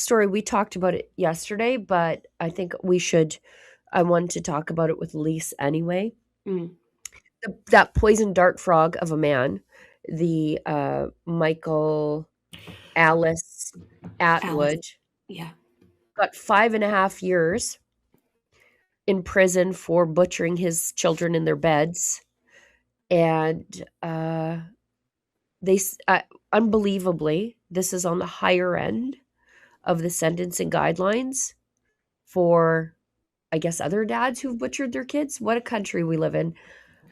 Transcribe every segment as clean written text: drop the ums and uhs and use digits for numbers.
next story, we talked about it yesterday, but I think I wanted to talk about it with Lise anyway. Mm. That poison dart frog of a man, the Michael Alice Alice. Atwood, Yeah. got 5.5 years in prison for butchering his children in their beds. And they, unbelievably, this is on the higher end of the sentencing guidelines for, I guess, other dads who've butchered their kids. What a country we live in.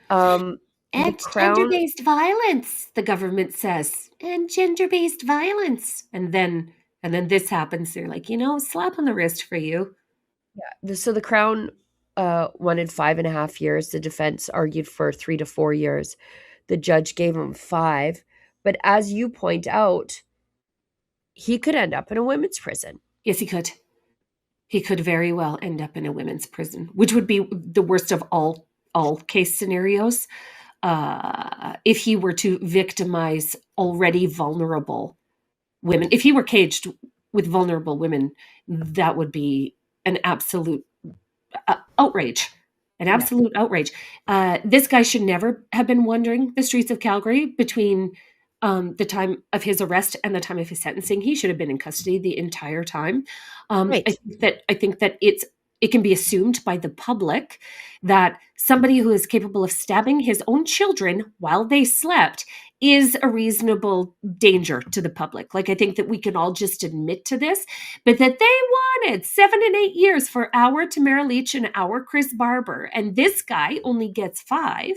The And Crown, gender-based violence, the government says. And gender-based violence. And then this happens. They're like, slap on the wrist for you. so the Crown wanted 5.5 years. The defense argued for 3 to 4 years. The judge gave him 5. But as you point out, he could end up in a women's prison. Yes, he could. He could very well end up in a women's prison, which would be the worst of all case scenarios. If he were to victimize already vulnerable women, if he were caged with vulnerable women, that would be an absolute outrage. An absolute outrage. This guy should never have been wandering the streets of Calgary between the time of his arrest and the time of his sentencing. He should have been in custody the entire time. Right. I think that it can be assumed by the public that somebody who is capable of stabbing his own children while they slept is a reasonable danger to the public. Like, I think that we can all just admit to this, but that they wanted 7 and 8 years for our Tamara Leach and our Chris Barber, and this guy only gets 5.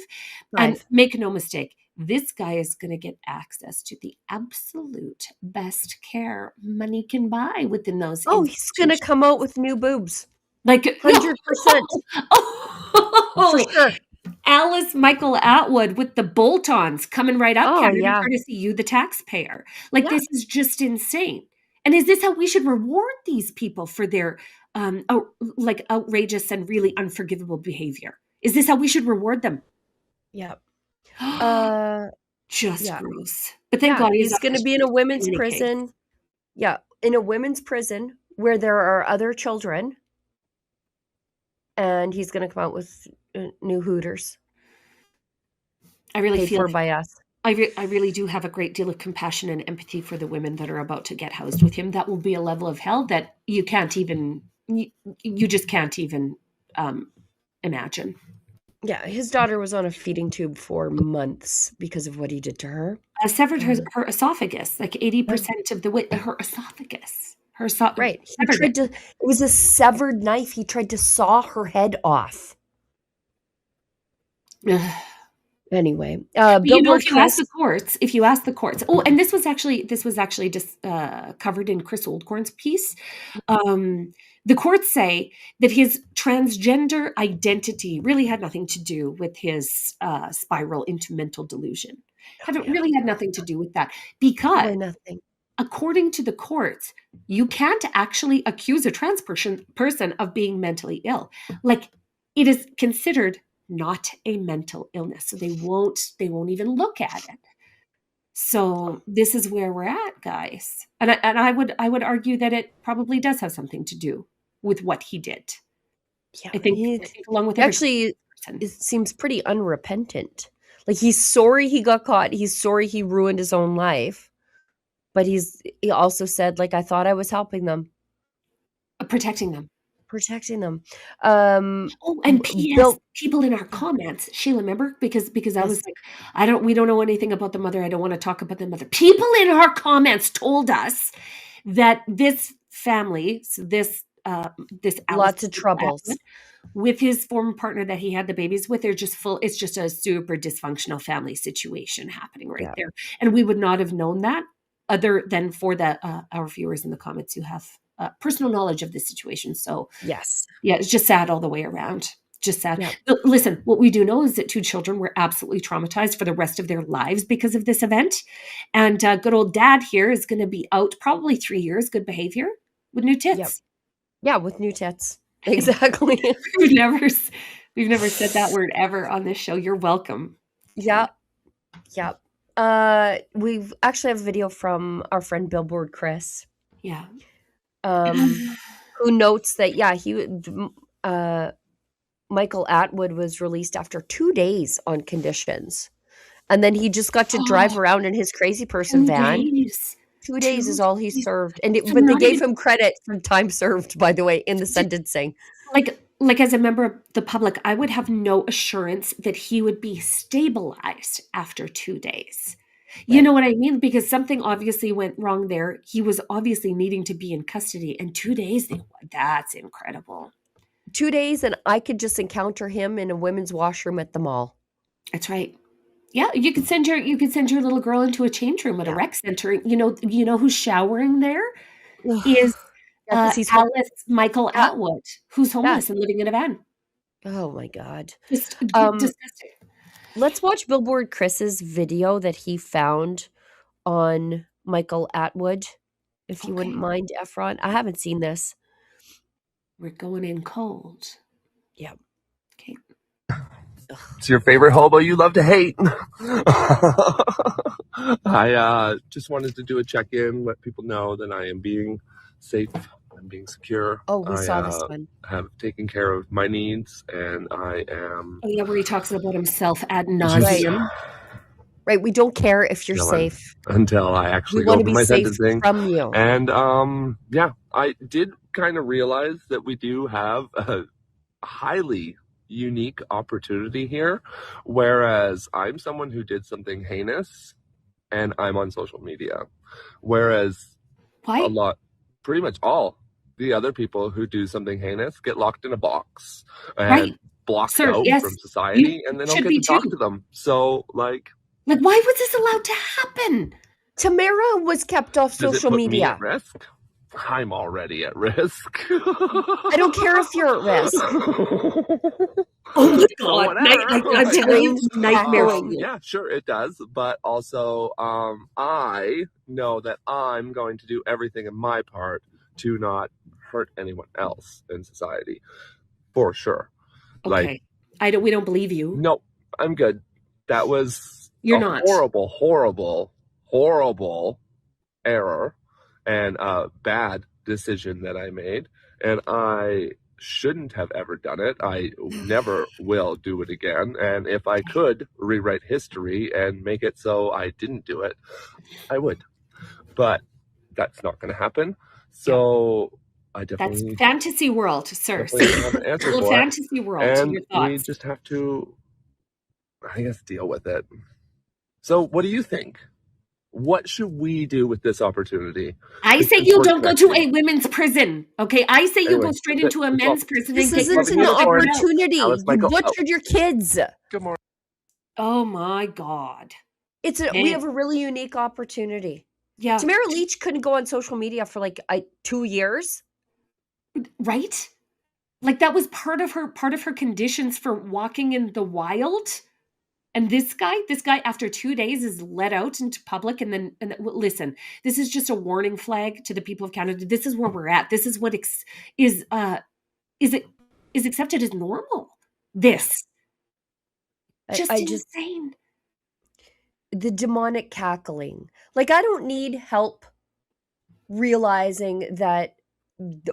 And make no mistake, this guy is going to get access to the absolute best care money can buy within those. Oh, he's going to come out with new boobs. Like 100%. For sure. Alice Michael Atwood with the bolt-ons coming right up, courtesy you, the taxpayer. Like, this is just insane. And is this how we should reward these people for their outrageous and really unforgivable behavior? Is this how we should reward them? Yeah. Just gross. But thank God he's going to be in a women's prison. Yeah, in a women's prison where there are other children. And he's going to come out with new Hooters. I really feel for by us. I really do have a great deal of compassion and empathy for the women that are about to get housed with him. That will be a level of hell that you can't even, you just can't even imagine. Yeah, his daughter was on a feeding tube for months because of what he did to her. Severed her esophagus, like 80% of her esophagus. Right. It was a severed knife. He tried to saw her head off. Anyway, if you ask the courts. Oh, and this was actually just covered in Chris Oldcorn's piece. The courts say that his transgender identity really had nothing to do with his spiral into mental delusion. Really had nothing to do with that, because nothing. According to the courts, you can't actually accuse a trans person of being mentally ill. Like, it is considered not a mental illness, so they won't even look at it. So this is where we're at, guys. And I would argue that it probably does have something to do with what he did. Yeah, I think along with actually, it seems pretty unrepentant. Like, he's sorry he got caught. He's sorry he ruined his own life. But he also said, like, I thought I was helping them. Protecting them. And P.S. people in our comments, Sheila, remember? Because I was like, we don't know anything about the mother. I don't want to talk about the mother. People in our comments told us that this family, this lots of troubles with his former partner that he had the babies with. They're just it's just a super dysfunctional family situation happening there. And we would not have known that other than for our viewers in the comments who have personal knowledge of this situation. So it's just sad all the way around. Just sad. Yeah. But listen, what we do know is that 2 children were absolutely traumatized for the rest of their lives because of this event. And good old dad here is going to be out probably 3 years, good behavior, with new tits. Yep. Yeah, with new tits. Exactly. We've never said that word ever on this show. You're welcome. Yeah. We've actually have a video from our friend Billboard Chris. Yeah. who notes that, yeah, uh, Michael Atwood was released after 2 days on conditions, and then he just got to drive Oh, around in his crazy person 2 van. days. 2 days 2 is all he days. served, So but they not gave even him credit for time served, by the way, in the sentencing. like as a member of the public, I would have no assurance that he would be stabilized after 2 days. You know Right. what I mean? Because something obviously went wrong there. He was obviously needing to be in custody, and 2 days, that's incredible. 2 days, and I could just encounter him in a women's washroom at the mall. That's right. Yeah, you could send your little girl into a change room at a Yeah. rec center. You know who's showering there Ugh. is Yeah, 'cause he's home. Alice Michael Yeah, Atwood, who's yeah. homeless and living in a van. Oh my god. Just Um, disgusting. let's watch Billboard Chris's video that he found on Michael Atwood, if you wouldn't Okay, mind, Efron. I haven't seen this. we're going in cold. Yeah. Okay. It's your favorite hobo you love to hate. I just wanted to do a check-in, let people know that I am being safe, I'm being secure. Oh, we I saw this one. have taken care of my needs, and I am Oh, yeah, where he talks about himself ad just Right. nauseum. Right, we don't care if you're chilling safe. until I We actually go wanna for be my safe sentencing. from you. And yeah, I did kind of realize that we do have a highly unique opportunity here, whereas I'm someone who did something heinous and I'm on social media, whereas Why? pretty much all the other people who do something heinous get locked in a box Right, and blocked sir, out yes, from you society, and they don't should get be to talk too. to them. So, like, Like, why was this allowed to happen? Tamara was kept off does it social put me at media. risk? I'm already at risk. I don't care if you're at risk. Oh my So god, whatever. I'm telling you, Brains nightmare crackling. fuel. Yeah, sure it does, but also I know that I'm going to do everything in my part to not hurt anyone else in society, for sure. Like, Okay, we don't believe you. nope, I'm good. That was You're a not. horrible, horrible, horrible error and a bad decision that I made, and I shouldn't have ever done it. I never will do it again, and if I could rewrite history and make it so I didn't do it, I would. But that's not going to happen. So I That's definitely fantasy world, sir. don't See? have an answer Little for it, fantasy world. and Your we thoughts. just have to, I guess, deal with it. So what do you think? What should we do with this opportunity? I say Because you we're don't go to connecting. a women's prison. Okay, I say you go Anyway, straight that's it. into a That's all. men's prison This and get your isn't Loving an you, stuff figured Lauren. out. opportunity. Alice, You Michael. Oh, butchered your kids. good morning. Oh my god. We have a really unique opportunity. Yeah. Tamara Leach couldn't go on social media for 2 years. Right? Like that was part of her conditions for walking in the wild. And this guy after 2 days is let out into public listen, this is just a warning flag to the people of Canada. This is where we're at. This is what is accepted as normal. This just I just insane. the demonic cackling. Like, I don't need help realizing that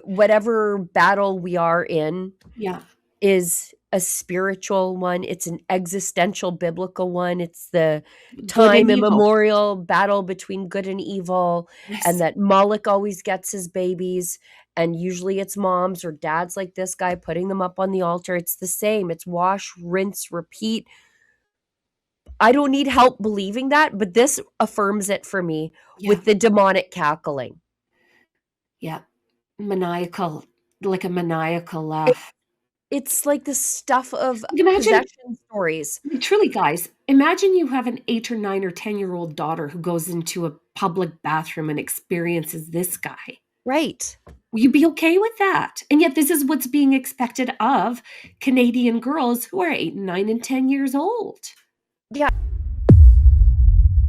whatever battle we are in Yeah. is a spiritual one. It's an existential biblical one. It's the Good and time evil. immemorial battle between good and evil, Yes. and that Moloch always gets his babies, and usually it's moms or dads like this guy putting them up on the altar. It's the same. It's wash, rinse, repeat. I don't need help believing that, but this affirms it for me with the demonic cackling. Yeah. Maniacal, like a maniacal laugh. It's like the stuff of Imagine, possession stories. truly, guys, imagine you have an 8 or 9 or 10-year-old daughter who goes into a public bathroom and experiences this guy. Right. Will you be okay with that? And yet this is what's being expected of Canadian girls who are 8 and 9 and 10 years old. Yeah.